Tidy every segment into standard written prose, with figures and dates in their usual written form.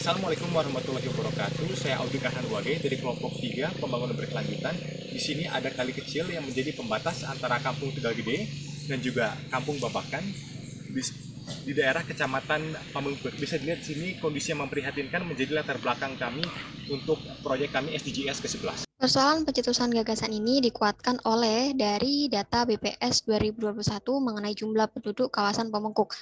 Assalamualaikum warahmatullahi wabarakatuh. Saya Audi Karhanwage dari kelompok 3 pembangunan berkelanjutan. Di sini ada kali kecil yang menjadi pembatas antara Kampung Tegal Gede dan juga Kampung Babakan di daerah Kecamatan Pamengpeuk. Bisa dilihat di sini kondisi yang memprihatinkan menjadi latar belakang kami untuk proyek kami SDGs ke-11. Persoalan pencetusan gagasan ini dikuatkan oleh dari data BPS 2021 mengenai jumlah penduduk kawasan Pamengpeuk.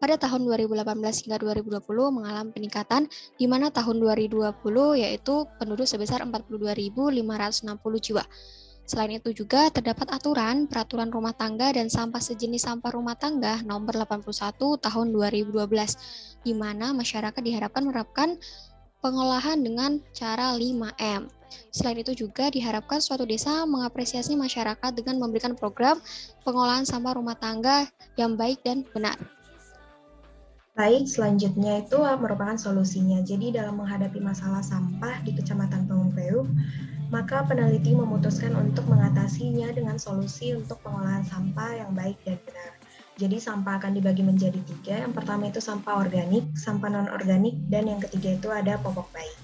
Pada tahun 2018 hingga 2020 mengalami peningkatan, di mana tahun 2020 yaitu penduduk sebesar 42.560 jiwa. Selain itu juga terdapat peraturan rumah tangga dan sampah sejenis sampah rumah tangga nomor 81 tahun 2012, di mana masyarakat diharapkan menerapkan pengolahan dengan cara 5M. Selain itu juga diharapkan suatu desa mengapresiasi masyarakat dengan memberikan program pengolahan sampah rumah tangga yang baik dan benar. Baik, selanjutnya itu merupakan solusinya. Jadi dalam menghadapi masalah sampah di Kecamatan Pamengpeuk, maka peneliti memutuskan untuk mengatasinya dengan solusi untuk pengolahan sampah yang baik dan benar. Jadi sampah akan dibagi menjadi 3. Yang pertama itu sampah organik, sampah non-organik, dan yang ketiga itu ada popok bayi.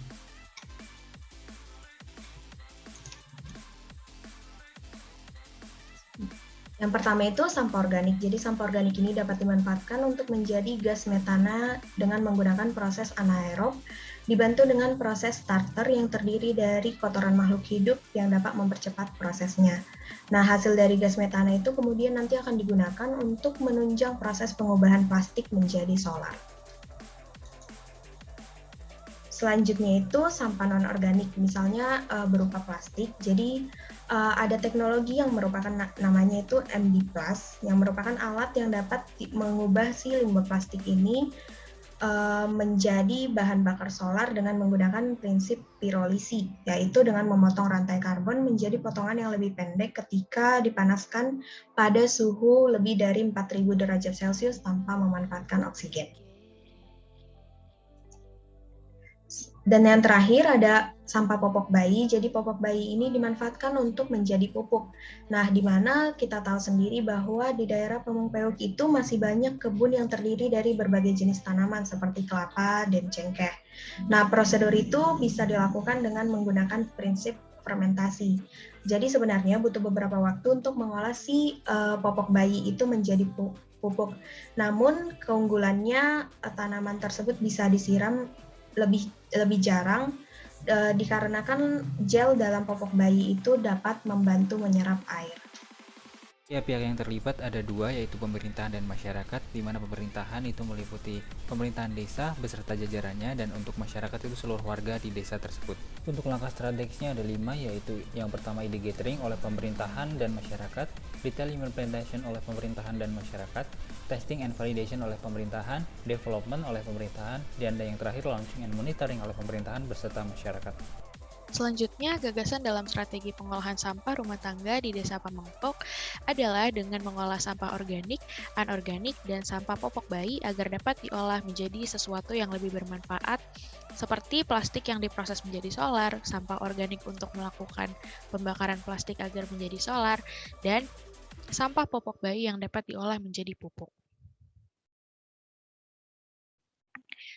Yang pertama itu sampah organik. Jadi sampah organik ini dapat dimanfaatkan untuk menjadi gas metana dengan menggunakan proses anaerob, dibantu dengan proses starter yang terdiri dari kotoran makhluk hidup yang dapat mempercepat prosesnya. Nah, hasil dari gas metana itu kemudian nanti akan digunakan untuk menunjang proses pengubahan plastik menjadi solar. Selanjutnya itu sampah non-organik, misalnya berupa plastik. Jadi ada teknologi yang merupakan namanya itu MD+, yang merupakan alat yang dapat mengubah si limbah plastik ini menjadi bahan bakar solar dengan menggunakan prinsip pirolisi, yaitu dengan memotong rantai karbon menjadi potongan yang lebih pendek ketika dipanaskan pada suhu lebih dari 4.000 derajat Celcius tanpa memanfaatkan oksigen. Dan yang terakhir ada sampah popok bayi. Jadi popok bayi ini dimanfaatkan untuk menjadi pupuk. Nah, di mana kita tahu sendiri bahwa di daerah Pamengpeuk itu masih banyak kebun yang terdiri dari berbagai jenis tanaman seperti kelapa dan cengkeh. Nah, prosedur itu bisa dilakukan dengan menggunakan prinsip fermentasi. Jadi sebenarnya butuh beberapa waktu untuk mengolah si popok bayi itu menjadi pupuk. Namun keunggulannya tanaman tersebut bisa disiram lebih jarang dikarenakan gel dalam popok bayi itu dapat membantu menyerap air. Ya, pihak yang terlibat ada 2, yaitu pemerintahan dan masyarakat, di mana pemerintahan itu meliputi pemerintahan desa beserta jajarannya, dan untuk masyarakat itu seluruh warga di desa tersebut. Untuk langkah strategisnya ada 5, yaitu yang pertama ide gathering oleh pemerintahan dan masyarakat, detail implementation oleh pemerintahan dan masyarakat, testing and validation oleh pemerintahan, development oleh pemerintahan, dan yang terakhir launching and monitoring oleh pemerintahan beserta masyarakat. Selanjutnya, gagasan dalam strategi pengolahan sampah rumah tangga di Desa Pamengpeuk adalah dengan mengolah sampah organik, anorganik, dan sampah popok bayi agar dapat diolah menjadi sesuatu yang lebih bermanfaat, seperti plastik yang diproses menjadi solar, sampah organik untuk melakukan pembakaran plastik agar menjadi solar, dan sampah popok bayi yang dapat diolah menjadi pupuk.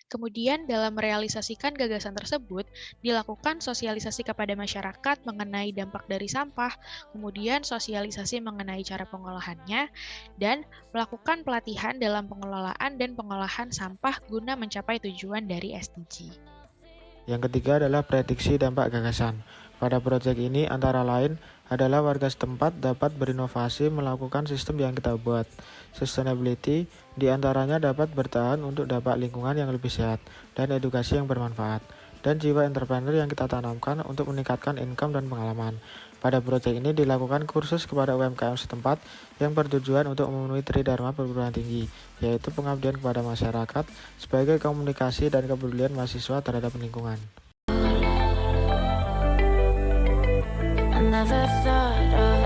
Kemudian dalam merealisasikan gagasan tersebut, dilakukan sosialisasi kepada masyarakat mengenai dampak dari sampah, kemudian sosialisasi mengenai cara pengolahannya, dan melakukan pelatihan dalam pengelolaan dan pengolahan sampah guna mencapai tujuan dari SDG. Yang ketiga adalah prediksi dampak gagasan. Pada proyek ini antara lain adalah warga setempat dapat berinovasi melakukan sistem yang kita buat. Sustainability diantaranya dapat bertahan untuk dampak lingkungan yang lebih sehat dan edukasi yang bermanfaat. Dan jiwa entrepreneur yang kita tanamkan untuk meningkatkan income dan pengalaman. Pada proyek ini dilakukan kursus kepada UMKM setempat yang bertujuan untuk memenuhi tridharma perguruan tinggi, yaitu pengabdian kepada masyarakat sebagai komunikasi dan kepedulian mahasiswa terhadap lingkungan. I never thought of